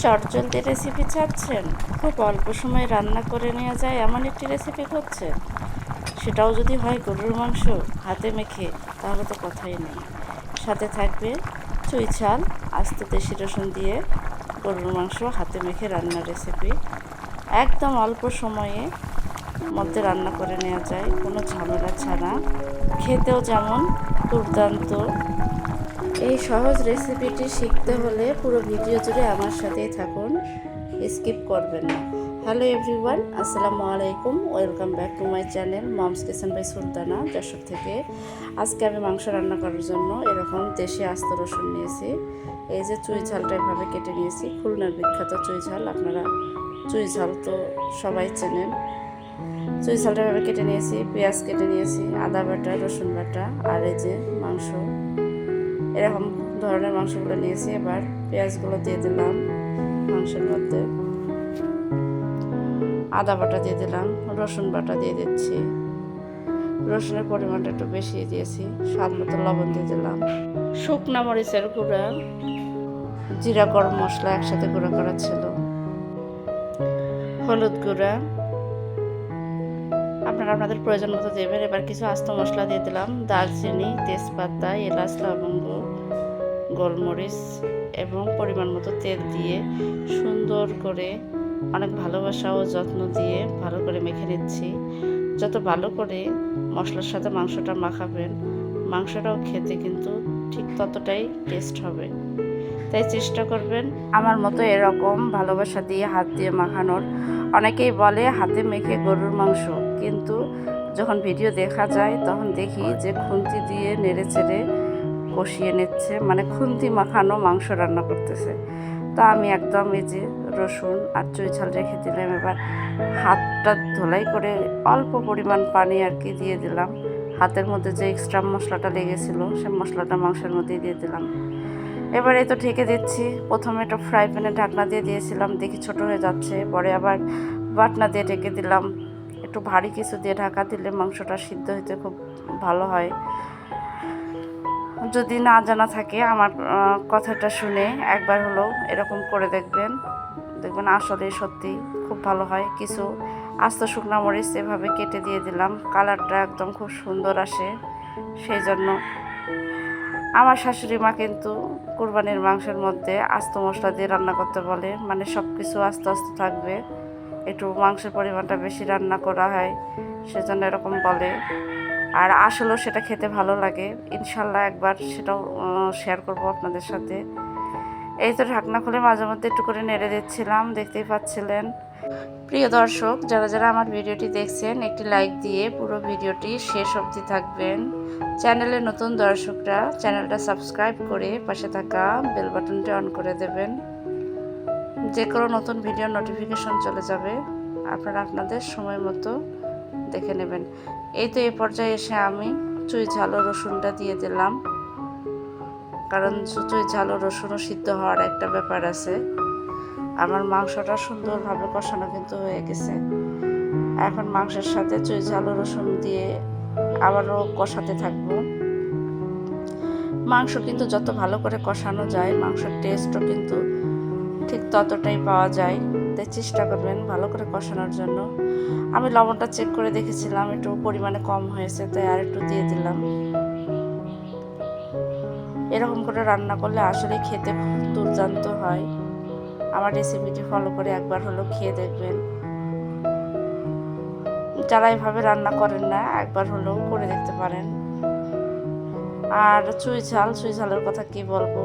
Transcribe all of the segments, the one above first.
চটজলদি রেসিপি চাচ্ছেন, খুব অল্প সময়ে রান্না করে নেওয়া যায় এমন একটি রেসিপি খুঁজছেন, সেটাও যদি হয় গরুর মাংস হাতে মেখে, তাহলে তো কথাই নেই। সাথে থাকবে চুই ঝাল, আস্ত দেশি রসুন দিয়ে গরুর মাংস হাতে মেখে রান্নার রেসিপি। একদম অল্প সময়ে মধ্যে রান্না করে নেওয়া যায়, কোনো ঝামেলা ছাড়া। খেতেও যেমন দুর্দান্ত। এই সহজ রেসিপিটি শিখতে হলে পুরো ভিডিও জুড়ে আমার সাথেই থাকুন, স্কিপ করবেন না। হ্যালো এভরিওয়ান, আসসালামু আলাইকুম, welcome back to my channel mom's kitchen by Sultana Jashore থেকে। আজকে আমি মাংস রান্না করার জন্য এরকম দেশি আস্ত রসুন নিয়েছি। এই যে চুই ঝালটা এভাবে কেটে নিয়েছি, খুলনার বিখ্যাত চুই ঝাল। আপনারা চুই ঝাল তো সবাই চেনেন। চুই ঝালটা এভাবে কেটে নিয়েছি, পেঁয়াজ কেটে নিয়েছি, আদা বাটা, রসুন বাটা, আর এই যে মাংস, এরকম ধরনের মাংসগুলো নিয়েছি। এবার পেঁয়াজগুলো দিয়ে দিলাম মাংসের মধ্যে, আদা বাটা দিয়ে দিলাম, রসুন বাটা দিয়ে দিচ্ছি। রসুনের পরিমাণটা একটু বেশি দিয়েছি, স্বাদ মতো লবণ দিয়ে দিলাম। শুকনা মরিচের গুঁড়া, জিরা, গরম মশলা একসাথে গুঁড়া করা ছিল, হলুদ গুঁড়া আপনারা আপনাদের প্রয়োজন মতো দেবেন। এবার কিছু আস্ত মশলা দিয়ে দিলাম, দারচিনি, তেজপাতা, এলাচ, লবঙ্গ, গোলমরিচ এবং পরিমাণ মতো তেল দিয়ে সুন্দর করে অনেক ভালোবাসা ও যত্ন দিয়ে ভালো করে মেখে নিচ্ছি। যত ভালো করে মশলার সাথে মাংসটা মাখাবেন, মাংসটাও খেতে কিন্তু ঠিক ততটাই টেস্ট হবে। তাই চেষ্টা করবেন আমার মতো এরকম ভালোবাসা দিয়ে হাত দিয়ে মাখানোর। অনেকেই বলে হাতে মেখে গরুর মাংস, কিন্তু যখন ভিডিও দেখা যায় তখন দেখি যে খুন্তি দিয়ে নেড়ে চেড়ে কষিয়ে নিচ্ছে, মানে খুন্তি মাখানো মাংস রান্না করতেছে। তো আমি একদম এই যে রসুন আর চুই ঝাল রেখে দিলাম। এবার হাতটা ধোলাই করে অল্প পরিমাণ পানি আর কি দিয়ে দিলাম। হাতের মধ্যে যে এক্সট্রা মশলাটা লেগেছিল সে মশলাটা মাংসের মধ্যে দিয়ে দিলাম। এবার এই তো ঢেকে দিচ্ছি। প্রথমে একটা ফ্রাই প্যানে ঢাকনা দিয়ে দিয়েছিলাম, দেখি ছোট হয়ে যাচ্ছে, পরে আবার বাটনা দিয়ে ঢেকে দিলাম। একটু ভারী কিছু দিয়ে ঢাকা দিলে মাংসটা সিদ্ধ হতে খুব ভালো হয়। যদি না জানা থাকে আমার কথাটা শুনে একবার হলেও এরকম করে দেখবেন, দেখবেন আসলে সত্যি খুব ভালো হয়। কিছু আস্ত শুকনা মরিচ এভাবে কেটে দিয়ে দিলাম, কালারটা একদম খুব সুন্দর আসে। সেই জন্য আমার শাশুড়ি মা কিন্তু কুরবানির মাংসের মধ্যে আস্ত মশলা দিয়ে রান্না করতে বলে, মানে সব কিছু আস্তে আস্তে থাকবে, একটু মাংসের পরিমাণটা বেশি রান্না করা হয়, সেজন্য এরকম বলে। আর আসলেও সেটা খেতে ভালো লাগে। ইনশাল্লাহ একবার সেটাও শেয়ার করব আপনাদের সাথে। এই তো ঢাকনা খুলে মাঝে মধ্যে একটু করে নেড়ে দিচ্ছিলাম, দেখতেই পাচ্ছিলেন। প্রিয় দর্শক, যারা যারা আমার ভিডিওটি দেখছেন, একটি লাইক দিয়ে পুরো ভিডিওটি শেষ অবধি থাকবেন। চ্যানেলে নতুন দর্শকরা চ্যানেলটা সাবস্ক্রাইব করে পাশে থাকা বেল বাটনটি অন করে দেবেন, যে কোনো নতুন ভিডিও নোটিফিকেশন চলে যাবে, আপনারা আপনাদের সময় মতো দেখে নেবেন। এই তো এই পর্যায়ে এসে আমি চুই ঝাল ও রসুনটা দিয়ে দিলাম, কারণ চুই ঝাল ও রসুনও সিদ্ধ হওয়ার একটা ব্যাপার আছে। আমার মাংসটা সুন্দরভাবে কষানো কিন্তু হয়ে গেছে। এখন মাংসের সাথে চুই ঝাল ও রসুন দিয়ে আবারও কষাতে থাকবো। মাংস কিন্তু যত ভালো করে কষানো যায়, মাংসের টেস্টও কিন্তু ঠিক ততটাই পাওয়া যায়। তাই চেষ্টা করবেন ভালো করে কষানোর জন্য। আমি লবণটা চেক করে দেখেছিলাম, একটু পরিমাণে কম হয়েছে, তাই আর একটু দিয়ে দিলাম। এরকম করে রান্না করলে আসলে খেতে দুর্দান্ত হয়। আমার রেসিপিটি ফলো করে একবার হলেও খেয়ে দেখবেন। যারা এভাবে রান্না করেন না, একবার হলেও করে দেখতে পারেন। আর চুই ঝালের কথা কি বলবো,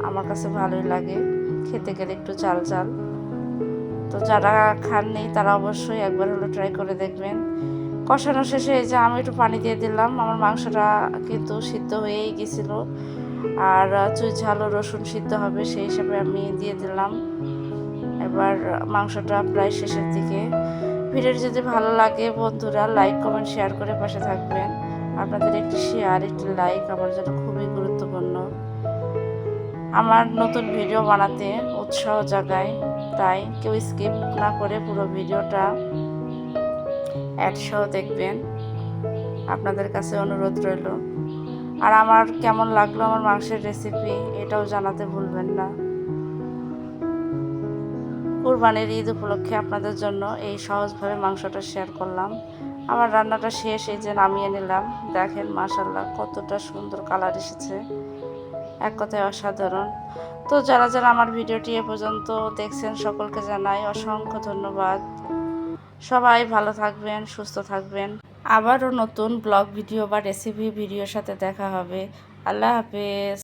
আমার কাছে ভালোই লাগে, খেতে গেলে একটু ঝাল ঝাল। তো যারা খাননি তারা অবশ্যই একবার হলো ট্রাই করে দেখবেন। কষানো শেষে এই যে আমি একটু পানি দিয়ে দিলাম, আমার মাংসটা কিন্তু সিদ্ধ হয়েই গেছিলো, আর চুই ঝাল ও রসুন সিদ্ধ হবে সেই হিসাবে আমি দিয়ে দিলাম। এবার মাংসটা প্রায় শেষের দিকে। ভিডিওটি যদি ভালো লাগে বন্ধুরা, লাইক কমেন্ট শেয়ার করে পাশে থাকবেন। আপনাদের একটি শেয়ার, একটি লাইক আমার জন্য খুবই গুরুত্বপূর্ণ, আমার নতুন ভিডিও বানাতে উৎসাহ জাগায়। তাই কেউ স্কিপ না করে পুরো ভিডিওটা অ্যাড সহ দেখবেন, আপনাদের কাছে অনুরোধ রইল। আর আমার কেমন লাগলো আমার মাংসের রেসিপি, এটাও জানাতে ভুলবেন না। কুরবানির ঈদ উপলক্ষে আপনাদের জন্য এই সহজভাবে মাংসটা শেয়ার করলাম। আমার রান্নাটা শেষ, এই যে নামিয়ে নিলাম। দেখেন মাশাল্লাহ কতটা সুন্দর কালার এসেছে, এক কথায় অসাধারণ। তো যারা যারা আমার ভিডিওটি এ পর্যন্ত দেখছেন সকলকে জানাই অসংখ্য ধন্যবাদ। সবাই ভালো থাকবেন, সুস্থ থাকবেন। আবারও নতুন ব্লগ ভিডিও বা রেসিপি ভিডিওর সাথে দেখা হবে। আল্লাহ হাফেজ।